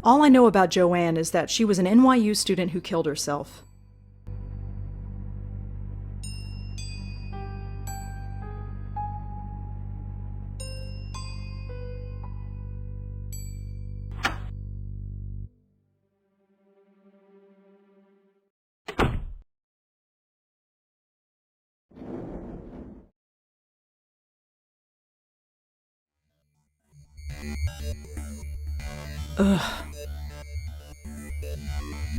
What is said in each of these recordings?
All I know about Joanne is that she was an NYU student who killed herself. Ugh.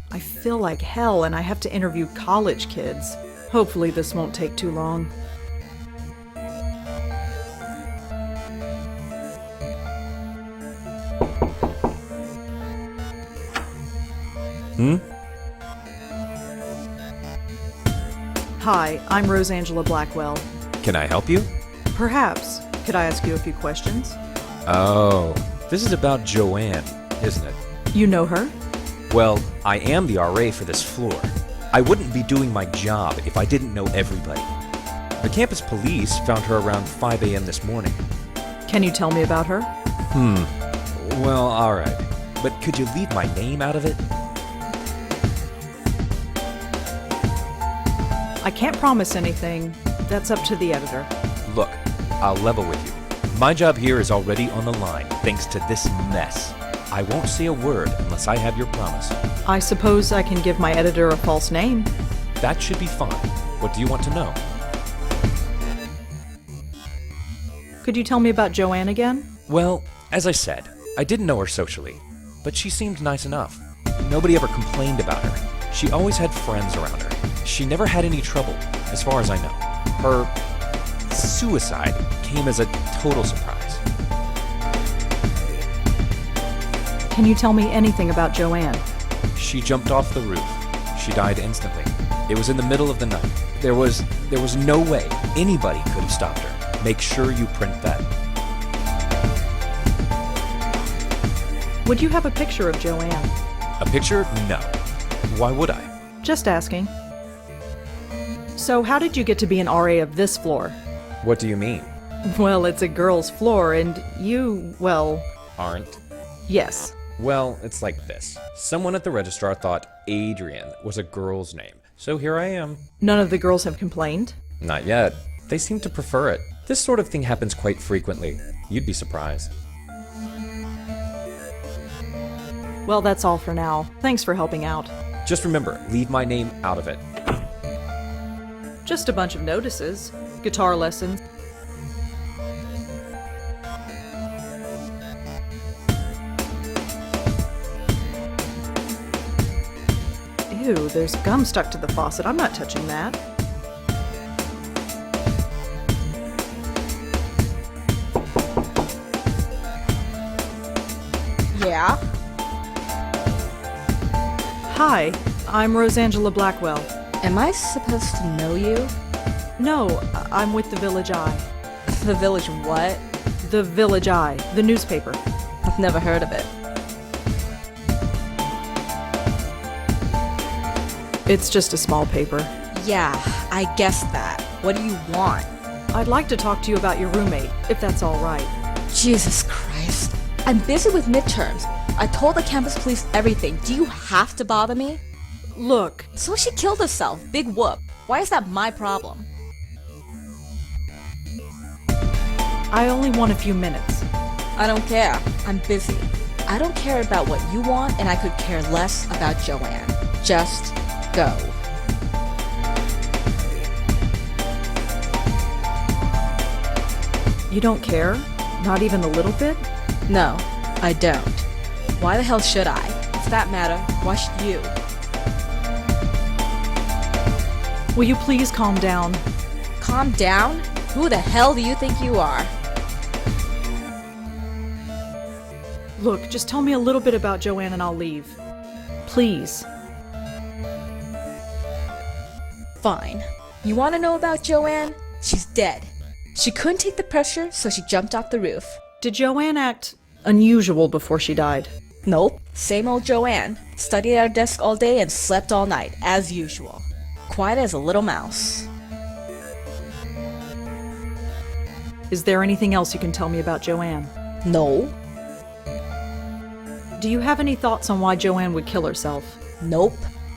I feel like hell and I have to interview college kids. Hopefully this won't take too long. Hi, I'm Rosa Blackwell. Can I help you? Perhaps. Could I ask you a few questions? Oh, this is about Joanne, isn't it? You know her? Well, I am the RA for this floor. I wouldn't be doing my job if I didn't know everybody. The campus police found her around 5 a.m. this morning. Can you tell me about her? Well, alright. But could you leave my name out of it? I can't promise anything. That's up to the editor. Look, I'll level with you. My job here is already on the line, thanks to this mess. I won't say a word unless I have your promise. I suppose I can give my editor a false name. That should be fine. What do you want to know? Could you tell me about Joanne again? Well, as I said, I didn't know her socially, but she seemed nice enough. Nobody ever complained about her. She always had friends around her. She never had any trouble, as far as I know. Her suicide came as a total surprise. Can you tell me anything about Joanne? She jumped off the roof. She died instantly. It was in the middle of the night. There was no way anybody could have stopped her. Make sure you print that. Would you have a picture of Joanne? A picture? No. Why would I? Just asking. So how did you get to be an RA of this floor? What do you mean? Well, it's a girl's floor and you, well... Aren't? Yes. Well, it's like this. Someone at the registrar thought Adrian was a girl's name, so here I am. None of the girls have complained? Not yet. They seem to prefer it. This sort of thing happens quite frequently. You'd be surprised. Well, that's all for now. Thanks for helping out. Just remember, leave my name out of it. Just a bunch of notices. Guitar lessons. Ew, there's gum stuck to the faucet. I'm not touching that. Yeah? Hi, I'm Rosa Blackwell. Am I supposed to know you? No, I'm with the Village Eye. The Village what? The Village Eye, the newspaper. I've never heard of it. It's just a small paper. Yeah, I guessed that. What do you want? I'd like to talk to you about your roommate, if that's all right. Jesus Christ. I'm busy with midterms. I told the campus police everything. Do you have to bother me? Look, So she killed herself. Big whoop. Why is that my problem? I only want a few minutes. I don't care. I'm busy. I don't care about what you want, and I could care less about Joanne. Just go. You don't care? Not even a little bit? No, I don't. Why the hell should I? For that matter, why should you? Will you please calm down? Calm down? Who the hell do you think you are? Look, just tell me a little bit about Joanne and I'll leave. Please. Fine. You want to know about Joanne? She's dead. She couldn't take the pressure, so she jumped off the roof. Did Joanne act unusual before she died? Nope. Same old Joanne. Studied at her desk all day and slept all night, as usual. Quiet as a little mouse. Is there anything else you can tell me about Joanne? No. Do you have any thoughts on why Joanne would kill herself? Nope.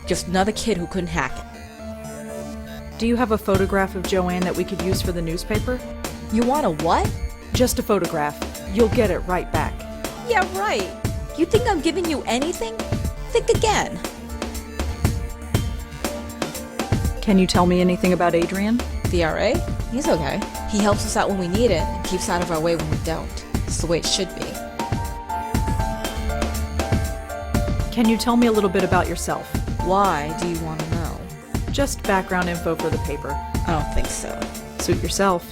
Just another kid who couldn't hack it. Do you have a photograph of Joanne that we could use for the newspaper? You want a what? Just a photograph. You'll get it right back. Yeah, right. You think I'm giving you anything? Think again. Can you tell me anything about Adrian? The RA? He's okay. He helps us out when we need it and keeps out of our way when we don't. It's the way it should be. Can you tell me a little bit about yourself? Why do you want to know? Just background info for the paper. I don't think so. Suit yourself.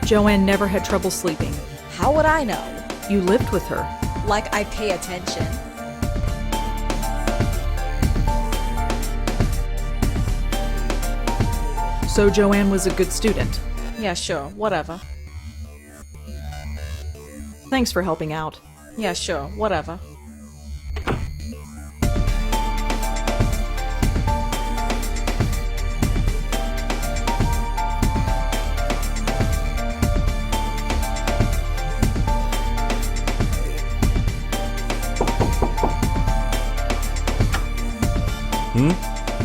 Joanne never had trouble sleeping. How would I know? You lived with her. Like I pay attention. So Joanne was a good student. Yeah, sure. Whatever. Thanks for helping out. Yeah, sure. Whatever.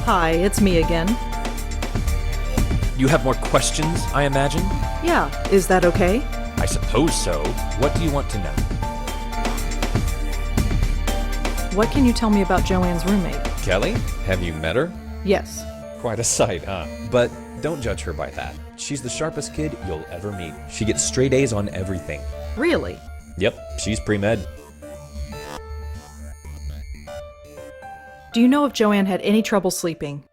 Hi, it's me again. You have more questions, I imagine? Yeah, is that okay? I suppose so. What do you want to know? What can you tell me about Joanne's roommate? Kelly? Have you met her? Yes. Quite a sight, huh? But don't judge her by that. She's the sharpest kid you'll ever meet. She gets straight A's on everything. Really? Yep, she's pre-med. Do you know if Joanne had any trouble sleeping?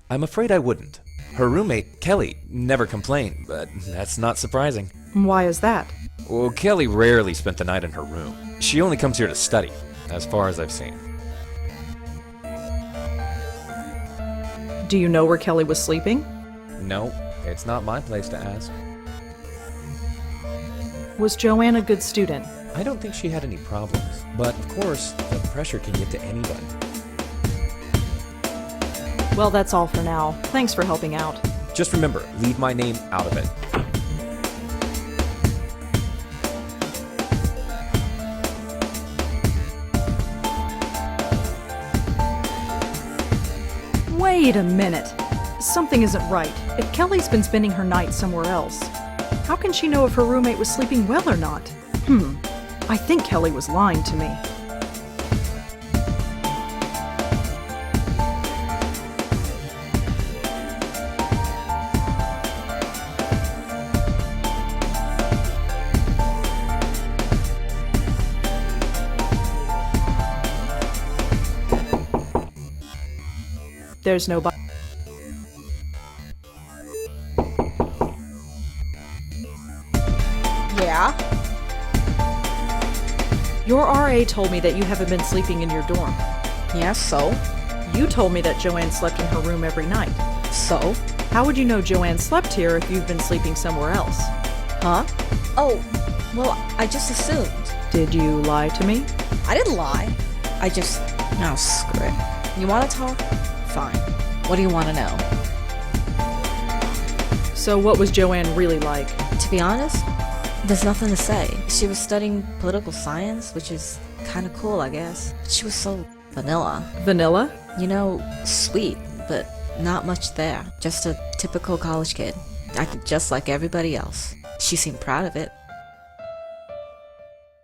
I'm afraid I wouldn't. Her roommate, Kelly, never complained, but that's not surprising. Why is that? Well, Kelly rarely spent the night in her room. She only comes here to study, as far as I've seen. Do you know where Kelly was sleeping? No, it's not my place to ask. Was Joanne a good student? I don't think she had any problems, but of course, the pressure can get to anybody. Well, that's all for now. Thanks for helping out. Just remember, leave my name out of it. Wait a minute. Something isn't right. If Kelly's been spending her night somewhere else, how can she know if her roommate was sleeping well or not? I think Kelly was lying to me. There's nobody. Yeah? Your RA told me that you haven't been sleeping in your dorm. Yeah, so? You told me that Joanne slept in her room every night. So? How would you know Joanne slept here if you've been sleeping somewhere else? Huh? Oh, well, I just assumed. Did you lie to me? I didn't lie. I just... No, screw it. You want to talk? Fine. What do you want to know? So what was Joanne really like? To be honest, there's nothing to say. She was studying political science, which is kind of cool, I guess. But she was so vanilla. Vanilla? You know, sweet, but not much there. Just a typical college kid. Acted just like everybody else. She seemed proud of it.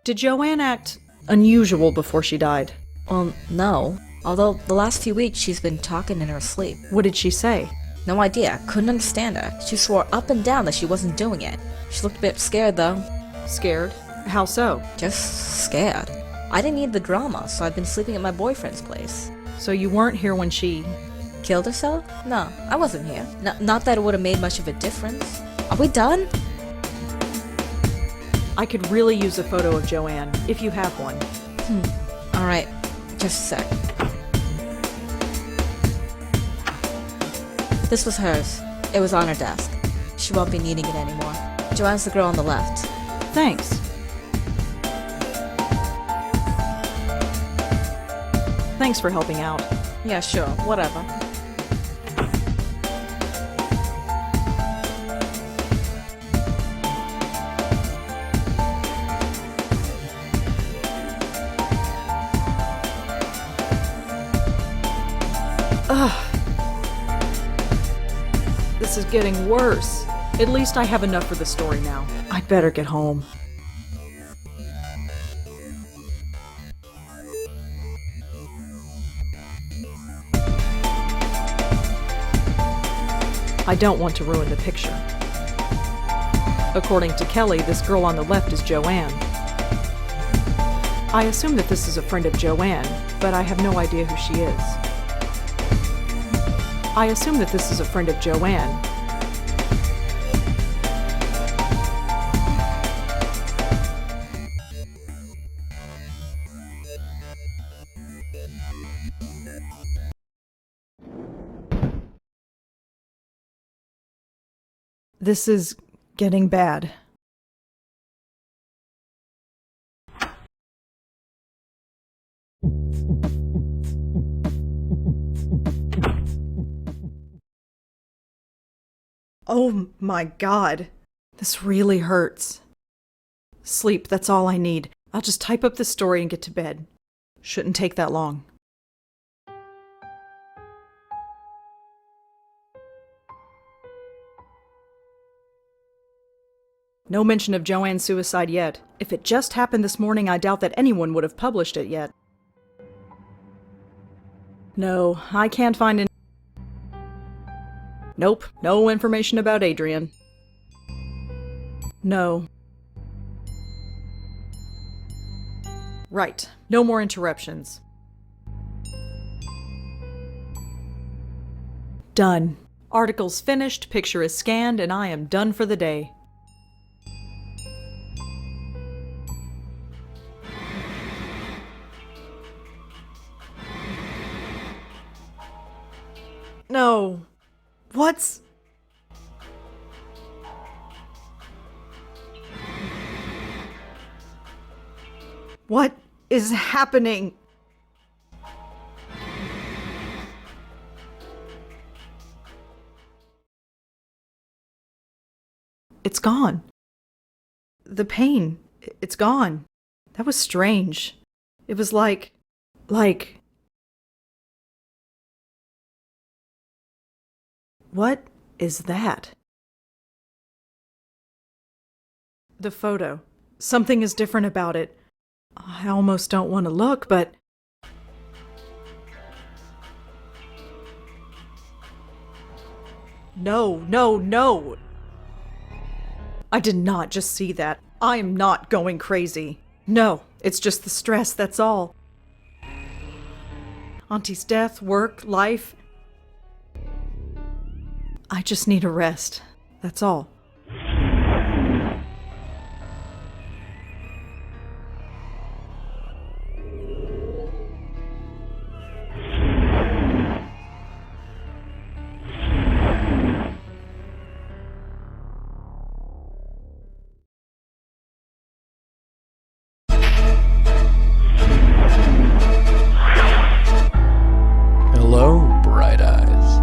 Did Joanne act unusual before she died? Well, no. Although the last few weeks she's been talking in her sleep. What did she say? No idea. Couldn't understand her. She swore up and down that she wasn't doing it. She looked a bit scared, though. Scared? How so? Just scared. I didn't need the drama, so I've been sleeping at my boyfriend's place. So you weren't here when she... Killed herself? No, I wasn't here. Not that it would have made much of a difference. Are we done? I could really use a photo of Joanne, if you have one. Alright, just a sec. This was hers. It was on her desk. She won't be needing it anymore. Joanne's the girl on the left. Thanks. Thanks for helping out. Yeah, sure, whatever. getting worse. At least I have enough for the story now. I'd better get home. I don't want to ruin the picture. According to Kelly, this girl on the left is Joanne. I assume that this is a friend of Joanne, but I have no idea who she is. I assume that this is a friend of Joanne. This is getting bad. Oh my God. This really hurts. Sleep, that's all I need. I'll just type up the story and get to bed. Shouldn't take that long. No mention of Joanne's suicide yet. If it just happened this morning, I doubt that anyone would have published it yet. No, I can't find any. Nope, no information about Adrian. No. Right, no more interruptions. Done. Article's finished, picture is scanned, and I am done for the day. No. What's... What is happening? It's gone. The pain, it's gone. That was strange. It was like... What is that? The photo. Something is different about it. I almost don't want to look, but... No, no, no! I did not just see that. I am not going crazy. No, it's just the stress, that's all. Auntie's death, work, life... I just need a rest. That's all. Hello, bright eyes.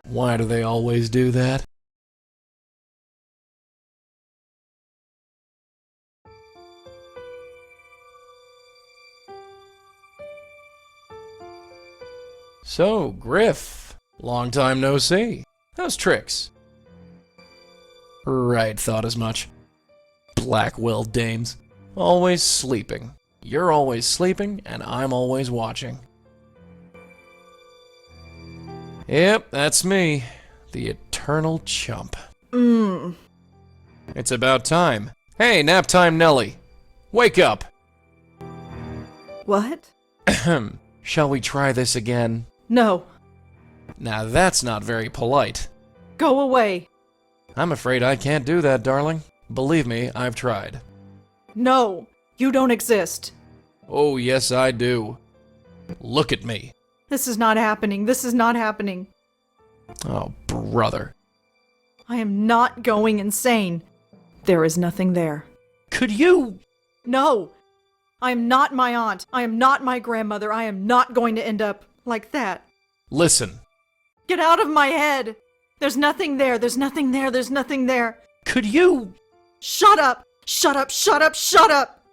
Why do they always do that? So, Griff. Long time no see. How's tricks? Right, thought as much. Blackwell dames. Always sleeping. You're always sleeping, and I'm always watching. Yep, that's me. The eternal chump. It's about time. Hey, nap time Nelly. Wake up! What? Shall we try this again? No. Now that's not very polite. Go away. I'm afraid I can't do that, darling. Believe me, I've tried. No, you don't exist. Oh, yes, I do. Look at me. This is not happening. This is not happening. Oh, brother. I am not going insane. There is nothing there. Could you? No! I am not my aunt. I am not my grandmother. I am not going to end up like that. Listen. Get out of my head! There's nothing there. There's nothing there. There's nothing there. Could you? Shut up! Shut up! Shut up! Shut up!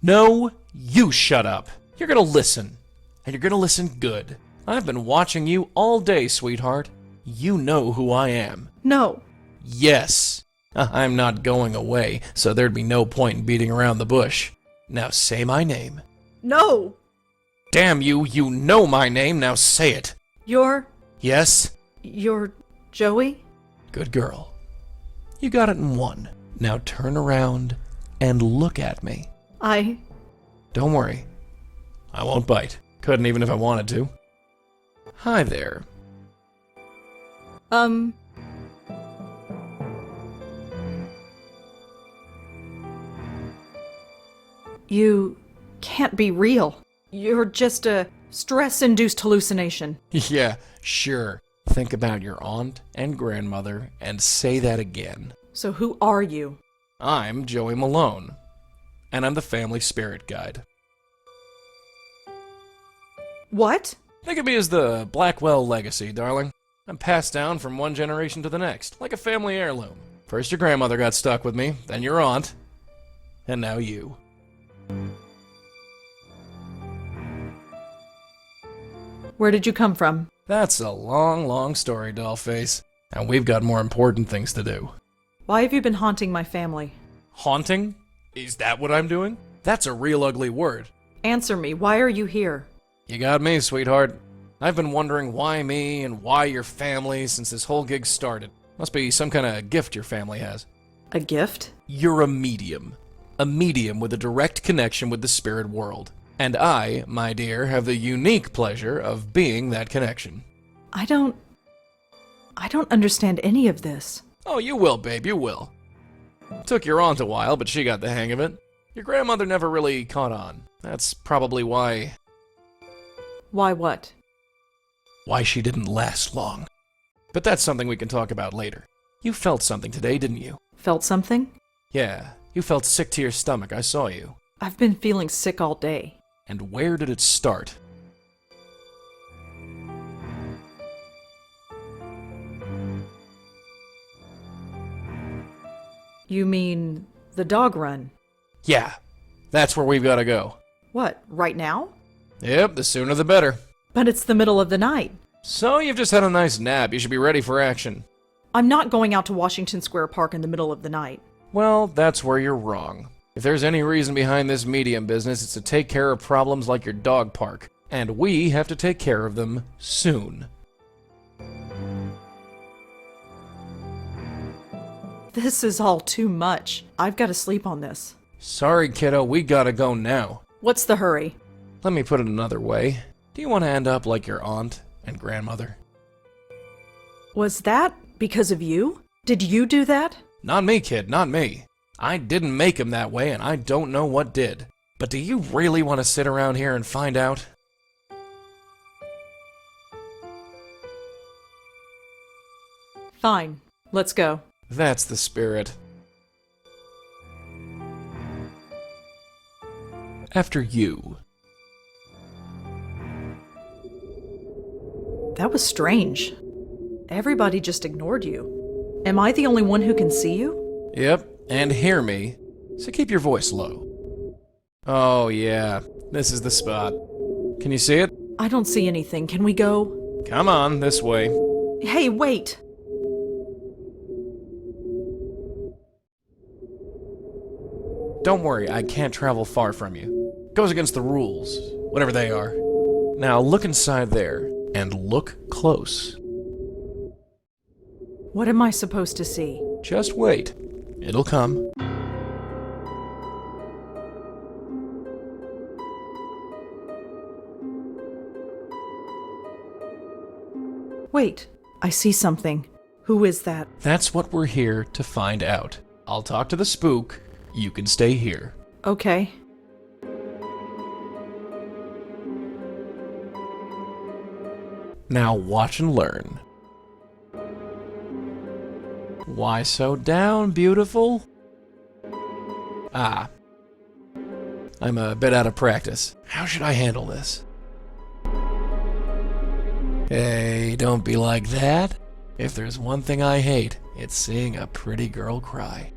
No, you shut up. You're gonna listen. and you're gonna listen good. I've been watching you all day, sweetheart. You know who I am. No. Yes. I'm not going away, so there'd be no point in beating around the bush. Now say my name. No! Damn you, you know my name, now say it. You're Yes? Joey? Good girl. You got it in one. Now turn around and look at me. Don't worry. I won't bite. Couldn't even if I wanted to. Hi there. You can't be real. You're just a stress-induced hallucination. Yeah, sure. Think about your aunt and grandmother and say that again. So who are you? I'm Joey Mallone, and I'm the family spirit guide. What? Think of me as the Blackwell legacy, darling. I'm passed down from one generation to the next, like a family heirloom. First your grandmother got stuck with me, then your aunt, and now you. Where did you come from? That's a long, long story, dollface. And we've got more important things to do. Why have you been haunting my family? Haunting? Is that what I'm doing? That's a real ugly word. Answer me, why are you here? You got me, sweetheart. I've been wondering why me and why your family since this whole gig started. Must be some kind of gift your family has. A gift? You're a medium. A medium with a direct connection with the spirit world. And I, my dear, have the unique pleasure of being that connection. I don't understand any of this. Oh, you will, babe, you will. Took your aunt a while, but she got the hang of it. Your grandmother never really caught on. That's probably why... Why what? Why she didn't last long. But that's something we can talk about later. You felt something today, didn't you? Felt something? Yeah, you felt sick to your stomach, I saw you. I've been feeling sick all day. And where did it start? You mean the dog run? Yeah, that's where we've got to go. What, right now? Yep, the sooner the better. But it's the middle of the night. So you've just had a nice nap. You should be ready for action. I'm not going out to Washington Square Park in the middle of the night. Well, that's where you're wrong. If there's any reason behind this medium business, it's to take care of problems like your dog park. And we have to take care of them soon. This is all too much. I've got to sleep on this. Sorry, kiddo, we gotta go now. What's the hurry? Let me put it another way. Do you want to end up like your aunt and grandmother? Was that because of you? Did you do that? Not me, kid, not me. I didn't make him that way, and I don't know what did. But do you really want to sit around here and find out? Fine. Let's go. That's the spirit. After you. That was strange. Everybody just ignored you. Am I the only one who can see you? Yep, and hear me. So keep your voice low. Oh yeah, this is the spot. Can you see it? I don't see anything. Can we go? Come on, this way. Hey, wait! Don't worry, I can't travel far from you. Goes against the rules, whatever they are. Now look inside there, and look close. What am I supposed to see? Just wait. It'll come. Wait, I see something. Who is that? That's what we're here to find out. I'll talk to the spook. You can stay here. Okay. Now watch and learn. Why so down, beautiful? Ah. I'm a bit out of practice. How should I handle this? Hey, don't be like that. If there's one thing I hate, it's seeing a pretty girl cry.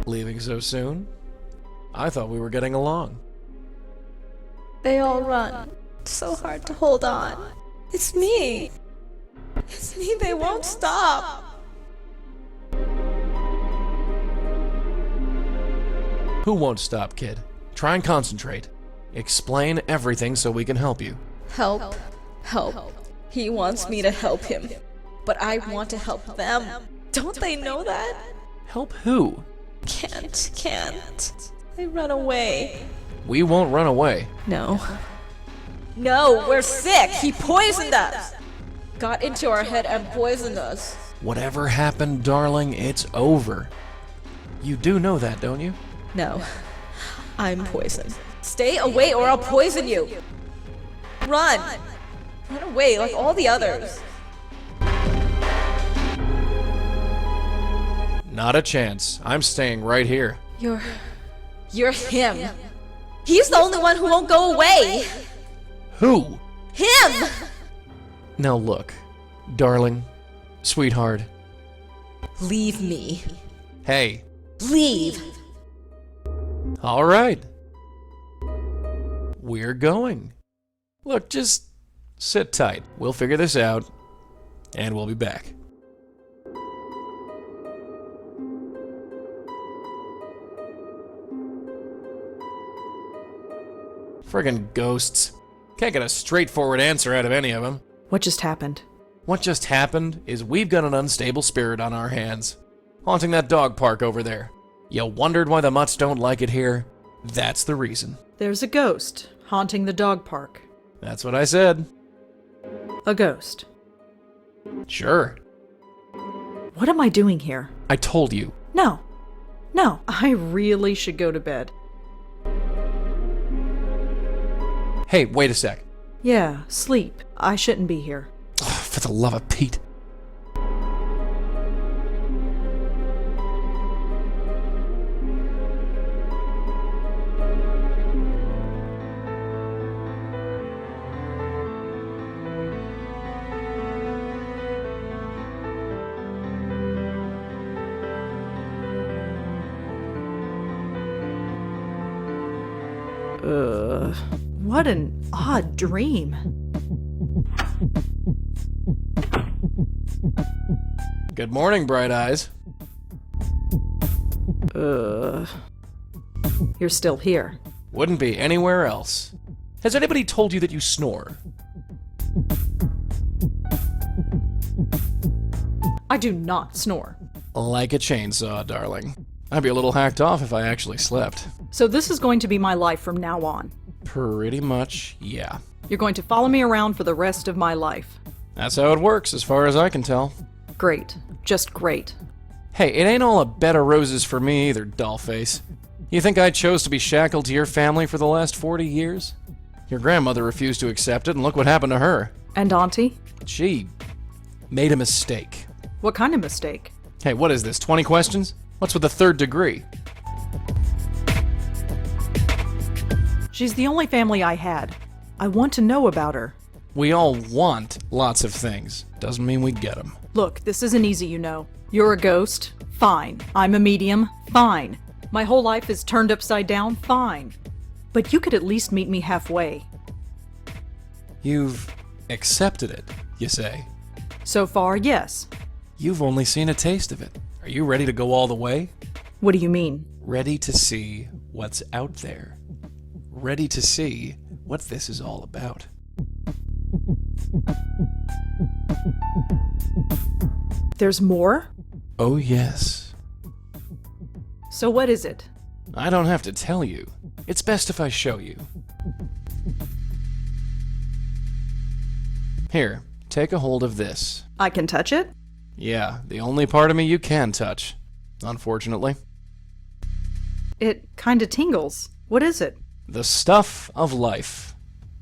Leaving so soon? I thought we were getting along. They all run. It's so hard to hold on. It's me. It's me. They won't stop. Who won't stop, kid? Try and concentrate. Explain everything so we can help you. Help. Help. He wants me to help him. But I want to help them. Don't they know that? Help who? Can't. They run away. We won't run away. No, we're sick. He poisoned us. Got into our head and poisoned us. Whatever happened, darling, it's over. You do know that, don't you? No, I'm poisoned. Stay away or I'll poison you. Run. Run away like all the others. Not a chance. I'm staying right here. You're him. He's the only one who won't go away. Who? Him! Now look, darling, sweetheart. Leave me. Hey. Leave. All right. We're going. Look, just sit tight. We'll figure this out, and we'll be back. Friggin' ghosts. Can't get a straightforward answer out of any of them. What just happened? What just happened is we've got an unstable spirit on our hands, haunting that dog park over there. You wondered why the mutts don't like it here? That's the reason. There's a ghost haunting the dog park. That's what I said. A ghost. Sure. What am I doing here? I told you. No, I really should go to bed. Hey, wait a sec. Yeah, sleep. I shouldn't be here. Oh, for the love of Pete. What an odd dream. Good morning, Bright Eyes. You're still here. Wouldn't be anywhere else. Has anybody told you that you snore? I do not snore. Like a chainsaw, darling. I'd be a little hacked off if I actually slept. So this is going to be my life from now on. Pretty much, yeah. You're going to follow me around for the rest of my life. That's how it works, as far as I can tell. Great. Just great. Hey, it ain't all a bed of roses for me either, dollface. You think I chose to be shackled to your family for the last 40 years? Your grandmother refused to accept it, and look what happened to her. And Auntie? She made a mistake. What kind of mistake? Hey, what is this, 20 questions? What's with the third degree? She's the only family I had. I want to know about her. We all want lots of things. Doesn't mean we get them. Look, this isn't easy, you know. You're a ghost? Fine. I'm a medium? Fine. My whole life is turned upside down? Fine. But you could at least meet me halfway. You've accepted it, you say? So far, yes. You've only seen a taste of it. Are you ready to go all the way? What do you mean? Ready to see what's out there. Ready to see what this is all about. There's more? Oh, yes. So what is it? I don't have to tell you. It's best if I show you. Here, take a hold of this. I can touch it? Yeah, the only part of me you can touch, unfortunately. It kinda tingles. What is it? The stuff of life.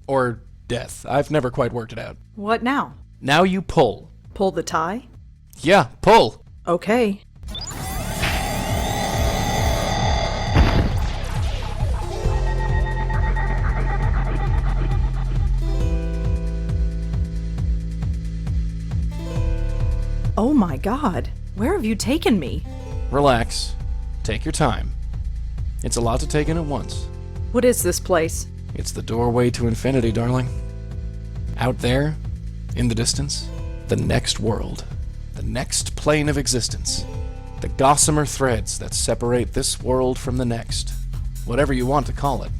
Or death. I've never quite worked it out. What now? Now you pull. Pull the tie? Yeah, pull. Okay. Oh my God. Where have you taken me? Relax. Take your time. It's a lot to take in at once. What is this place? It's the doorway to infinity, darling. Out there, in the distance, the next world, the next plane of existence, the gossamer threads that separate this world from the next, whatever you want to call it.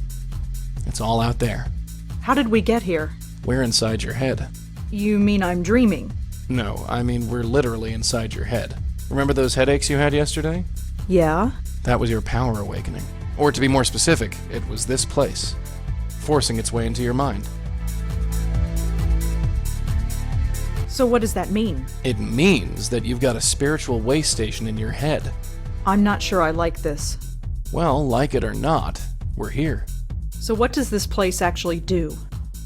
It's all out there. How did we get here? We're inside your head. You mean I'm dreaming? No, I mean we're literally inside your head. Remember those headaches you had yesterday? Yeah? That was your power awakening. Or to be more specific, it was this place, forcing its way into your mind. So what does that mean? It means that you've got a spiritual way station in your head. I'm not sure I like this. Well, like it or not, we're here. So what does this place actually do?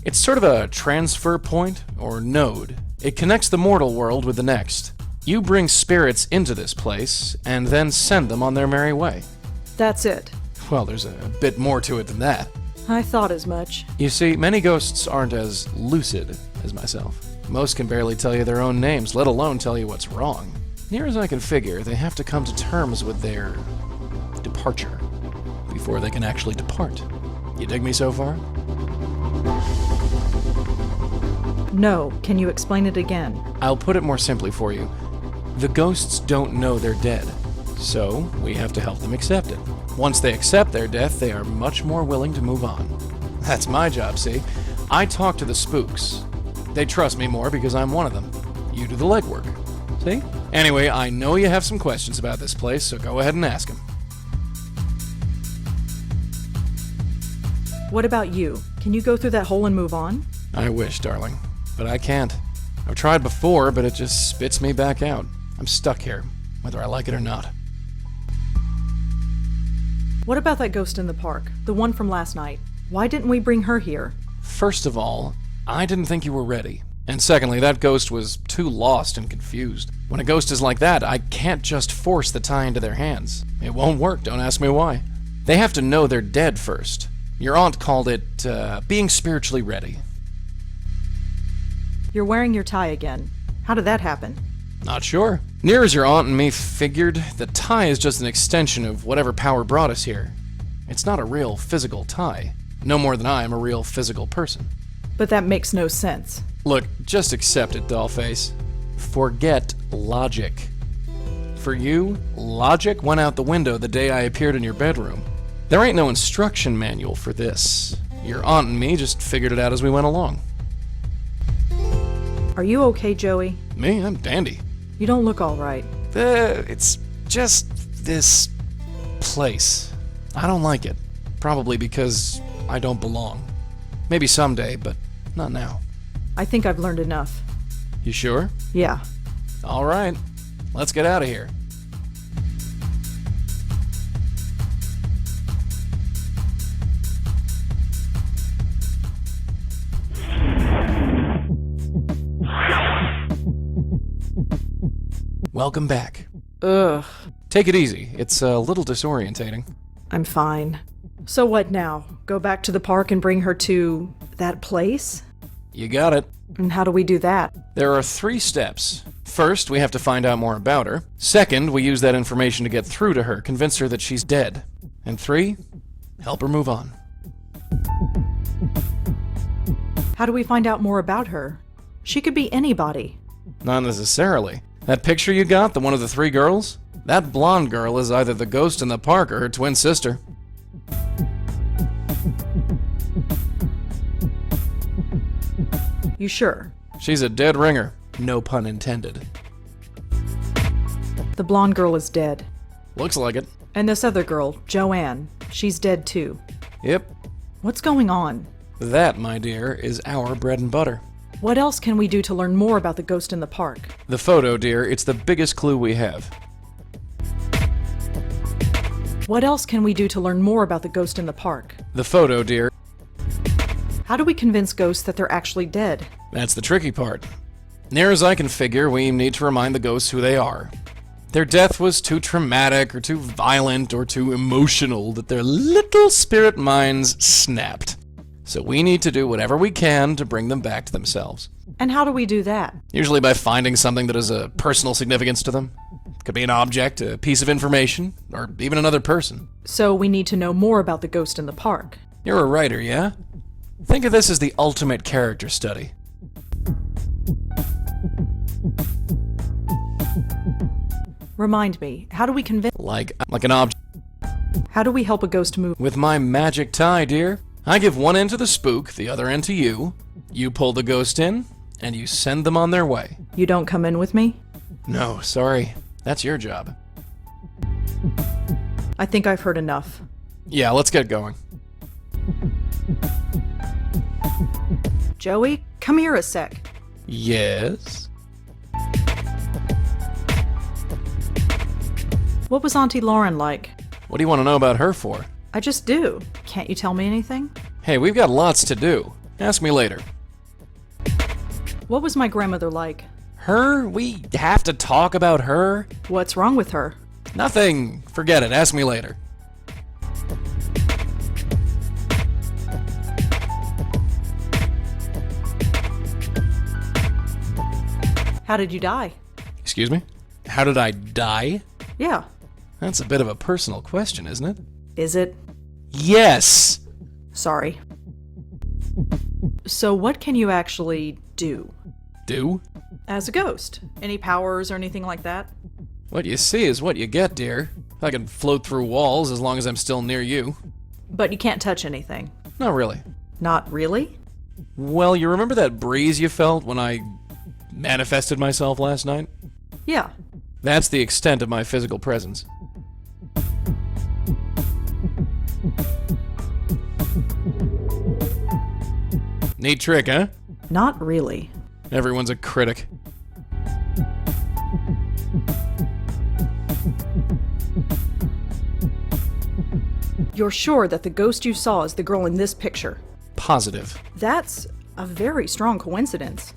It's sort of a transfer point, or node. It connects the mortal world with the next. You bring spirits into this place, and then send them on their merry way. That's it. Well, there's a bit more to it than that. I thought as much. You see, many ghosts aren't as lucid as myself. Most can barely tell you their own names, let alone tell you what's wrong. Near as I can figure, they have to come to terms with their departure before they can actually depart. You dig me so far? No, can you explain it again? I'll put it more simply for you. The ghosts don't know they're dead, so we have to help them accept it. Once they accept their death, they are much more willing to move on. That's my job, see? I talk to the spooks. They trust me more because I'm one of them. You do the legwork. See? Anyway, I know you have some questions about this place, so go ahead and ask them. What about you? Can you go through that hole and move on? I wish, darling, but I can't. I've tried before, but it just spits me back out. I'm stuck here, whether I like it or not. What about that ghost in the park? The one from last night? Why didn't we bring her here? First of all, I didn't think you were ready. And secondly, that ghost was too lost and confused. When a ghost is like that, I can't just force the tie into their hands. It won't work, don't ask me why. They have to know they're dead first. Your aunt called it, being spiritually ready. You're wearing your tie again. How did that happen? Not sure. Near as your aunt and me figured, the tie is just an extension of whatever power brought us here. It's not a real physical tie. No more than I am a real physical person. But that makes no sense. Look, just accept it, dollface. Forget logic. For you, logic went out the window the day I appeared in your bedroom. There ain't no instruction manual for this. Your aunt and me just figured it out as we went along. Are you okay, Joey? Me? I'm dandy. You don't look all right. It's just this place. I don't like it. Probably because I don't belong. Maybe someday, but not now. I think I've learned enough. You sure? Yeah. All right. Let's get out of here. Welcome back. Ugh. Take it easy. It's a little disorientating. I'm fine. So what now? Go back to the park and bring her to that place? You got it. And how do we do that? There are 3 steps. First, we have to find out more about her. Second, we use that information to get through to her, convince her that she's dead. And 3, help her move on. How do we find out more about her? She could be anybody. Not necessarily. That picture you got, the one of the 3 girls? That blonde girl is either the ghost in the park or her twin sister. You sure? She's a dead ringer. No pun intended. The blonde girl is dead. Looks like it. And this other girl, Joanne, she's dead too. Yep. What's going on? That, my dear, is our bread and butter. What else can we do to learn more about the ghost in the park? The photo, dear, it's the biggest clue we have. What else can we do to learn more about the ghost in the park? The photo, dear. How do we convince ghosts that they're actually dead? That's the tricky part. Near as I can figure, we need to remind the ghosts who they are. Their death was too traumatic, or too violent, or too emotional that their little spirit minds snapped. So we need to do whatever we can to bring them back to themselves. And how do we do that? Usually by finding something that has a personal significance to them. Could be an object, a piece of information, or even another person. So we need to know more about the ghost in the park. You're a writer, yeah? Think of this as the ultimate character study. Remind me, how do we convince... Like an object. How do we help a ghost move? With my magic tie, dear. I give one end to the spook, the other end to you. You pull the ghost in, and you send them on their way. You don't come in with me? No, sorry. That's your job. I think I've heard enough. Yeah, let's get going. Joey, come here a sec. Yes? What was Auntie Lauren like? What do you want to know about her for? I just do. Can't you tell me anything? Hey, we've got lots to do. Ask me later. What was my grandmother like? Her? We have to talk about her? What's wrong with her? Nothing. Forget it. Ask me later. How did you die? Excuse me? How did I die? Yeah. That's a bit of a personal question, isn't it? Is it? Yes! Sorry. So what can you actually do? Do? As a ghost? Any powers or anything like that? What you see is what you get, dear. I can float through walls as long as I'm still near you. But you can't touch anything. Not really. Not really? Well, you remember that breeze you felt when I manifested myself last night? Yeah. That's the extent of my physical presence. Neat trick, huh? Not really. Everyone's a critic. You're sure that the ghost you saw is the girl in this picture? Positive. That's a very strong coincidence.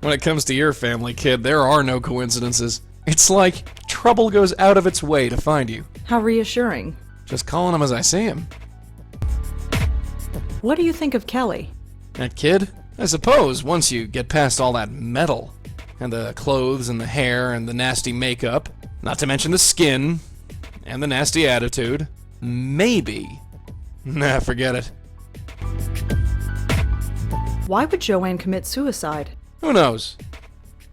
When it comes to your family, kid, there are no coincidences. It's like trouble goes out of its way to find you. How reassuring. Just calling him as I see him. What do you think of Kelly? That kid? I suppose once you get past all that metal, and the clothes and the hair and the nasty makeup, not to mention the skin, and the nasty attitude, maybe. Nah, forget it. Why would Joanne commit suicide? Who knows?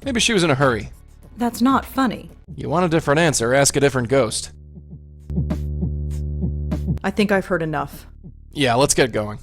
Maybe she was in a hurry. That's not funny. You want a different answer, ask a different ghost. I think I've heard enough. Yeah, let's get going.